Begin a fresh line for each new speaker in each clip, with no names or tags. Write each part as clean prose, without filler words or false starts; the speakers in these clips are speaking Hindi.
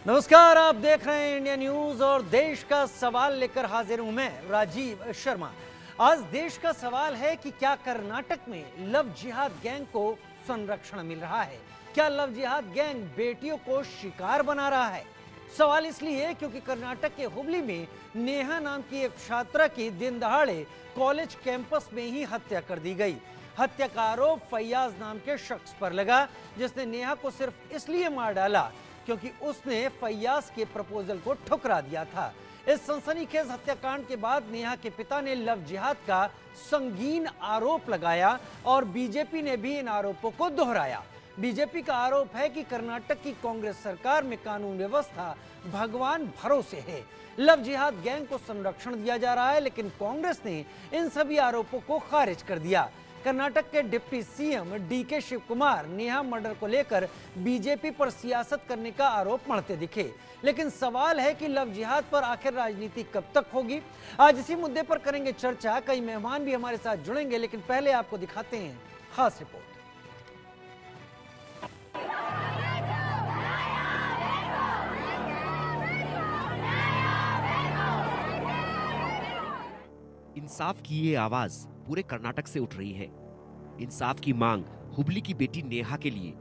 नमस्कार, आप देख रहे हैं इंडिया न्यूज और देश का सवाल लेकर हाजिर हूं मैं राजीव शर्मा। आज देश का सवाल है कि क्या कर्नाटक में लव जिहाद गैंग को संरक्षण मिल रहा है? क्या लव जिहाद गैंग बेटियों को शिकार बना रहा है? सवाल इसलिए क्योंकि कर्नाटक के हुबली में नेहा नाम की एक छात्रा की दिन दहाड़े कॉलेज कैंपस में ही हत्या कर दी गई। हत्या का आरोप फैयाज नाम के शख्स पर लगा, जिसने नेहा को सिर्फ इसलिए मार डाला क्योंकि उसने फैयाज के प्रपोजल को ठुकरा दिया था। इस सनसनीखेज हत्याकांड के बाद नेहा के पिता ने लव जिहाद का संगीन आरोप लगाया और बीजेपी ने भी इन आरोपों को दोहराया। बीजेपी का आरोप है कि कर्नाटक की कांग्रेस सरकार में कानून व्यवस्था भगवान भरोसे है। लव जिहाद गैंग को संरक्षण दिया जा रहा है, लेकिन कांग्रेस ने इन सभी आरोपों को खारिज कर दिया। कर्नाटक के deputy CM DK Shiv Kumar Neha murder को लेकर बीजेपी पर सियासत करने का आरोप मढ़ते दिखे, लेकिन सवाल है कि लव जिहाद पर आखिर राजनीति कब तक होगी। आज इसी मुद्दे पर करेंगे चर्चा। कई मेहमान भी हमारे साथ जुड़ेंगे, लेकिन पहले आपको दिखाते हैं खास रिपोर्ट।
इंसाफ की ये आवाज पूरे कर्नाटक से उठ रही है। इंसाफ की मांग हुबली की बेटी नेहा के लिए,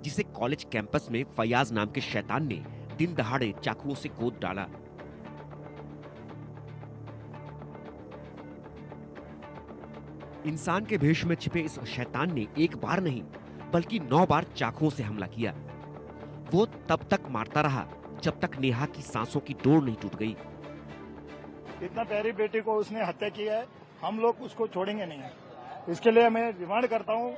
जिसे कॉलेज कैंपस में फैयाज नाम के शैतान ने दिन दहाड़े चाकुओं से गोद डाला। इंसान के भेष में छिपे इस शैतान ने एक बार नहीं बल्कि 9 बार चाकुओं से हमला किया। वो तब तक मारता रहा जब तक नेहा की सांसों की डोर नहीं टूट गई।
इतना प्यारी बेटी को उसने हत्या की है, हम लोग उसको छोड़ेंगे नहीं। इसके लिए मैं डिमांड करता हूँ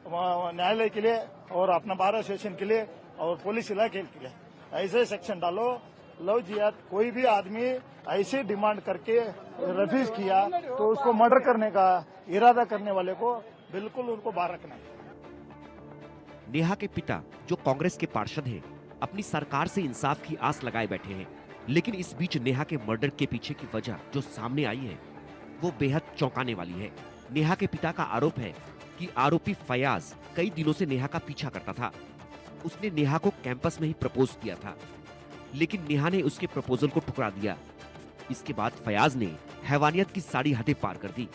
न्यायालय के लिए और अपना बार एसोसिएशन के लिए और पुलिस इलाके के लिए ऐसे सेक्शन डालो। लव जिहाद कोई भी आदमी ऐसे डिमांड करके रिफ्यूज किया तो उसको मर्डर करने का इरादा करने वाले को बिल्कुल उनको बाहर रखना है।
नेहा के पिता, जो कांग्रेस के पार्षद हैं, अपनी सरकार से इंसाफ की आस लगाए बैठे हैं, लेकिन इस बीच नेहा के मर्डर के पीछे की वजह जो सामने आई है वो बेहद चौंकाने वाली है। नेहा के पिता का आरोप है कि आरोपी फैयाज कई दिनों से नेहा का पीछा करता था। उसने नेहा को कैंपस में ही प्रपोज किया था, लेकिन नेहा ने उसके प्रपोजल को ठुकरा दिया। इसके बाद फैयाज ने हैवानियत की सारी हदें पार कर दी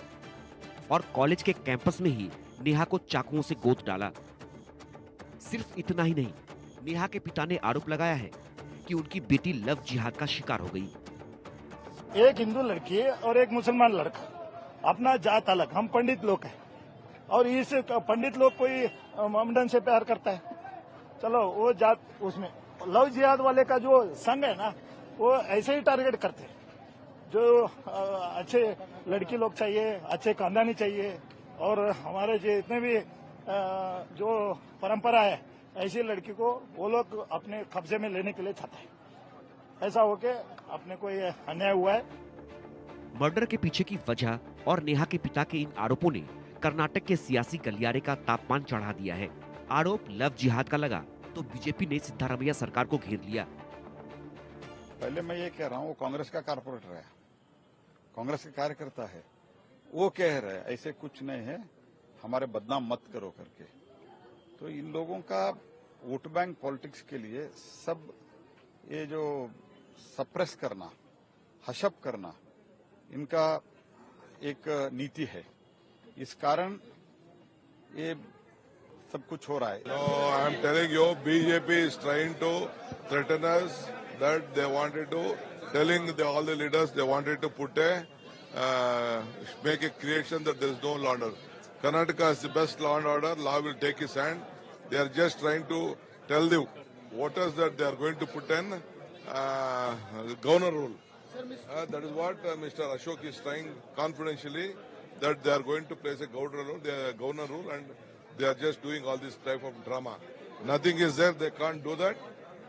और कॉलेज के कैंपस में ही नेहा को चाकुओं से गोद डाला। सिर्फ इतना ही नहीं, नेहा के पिता ने आरोप लगाया है कि उनकी बेटी लव जिहाद का शिकार हो गई।
एक हिंदू लड़की और एक मुसलमान लड़का, अपना जात अलग, हम पंडित लोग हैं और इस पंडित लोग कोई ममडन से प्यार करता है, चलो वो जात उसमें। लव जिहाद वाले का जो संग है ना, वो ऐसे ही टारगेट करते हैं। जो अच्छे लड़की लोग चाहिए, अच्छे खानदानी चाहिए और हमारे जितने भी जो परंपरा है, ऐसी लड़की को वो लोग अपने कब्जे में लेने के लिए चाहते हैं। ऐसा होके अपने को ये अन्याय हुआ है।
मर्डर के पीछे की वजह और नेहा के पिता के इन आरोपों ने कर्नाटक के सियासी गलियारे का तापमान चढ़ा दिया है। आरोप लव जिहाद का लगा तो बीजेपी ने सिद्धारमैया सरकार को घेर लिया।
पहले मैं ये कह रहा हूँ, वो कांग्रेस का कारपोरेटर है, कांग्रेस का कार्यकर्ता है, वो कह रहे हैं ऐसे कुछ नहीं है, हमारे बदनाम मत करो करके। तो इन लोगों का वोट बैंक पॉलिटिक्स के लिए सब ये जो सप्रेस करना, हशप करना, इनका एक नीति है। इस कारण ये सब कुछ हो रहा है।
No, I am telling you, BJP is trying to threaten us that they wanted to, telling all the leaders they wanted to put make a creation that there is no law and order. Karnataka is the best law and order. Law will take its hand. They are just trying to tell the voters that they are going to put in governor rule. That is what Mr. Ashok is trying confidentially, that they are going to place a governor rule, and they are just doing all this type of drama. Nothing is there. They can't do that.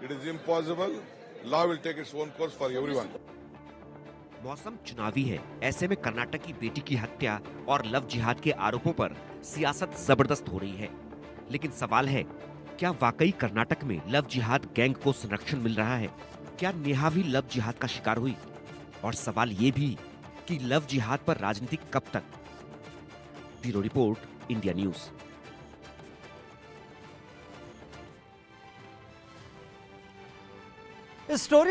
It is impossible. Law will take its own course for everyone.
मौसम चुनावी है, ऐसे में कर्नाटक की बेटी की हत्या और लव जिहाद के आरोपों पर सियासत जबरदस्त हो रही है। लेकिन सवाल है, क्या वाकई कर्नाटक में लव जिहाद गैंग को संरक्षण मिल रहा है? क्या नेहा भी लव जिहाद का शिकार हुई? और सवाल ये भी कि लव जिहाद पर राजनीति कब तक? Bureau report, India news.
इस स्टोरी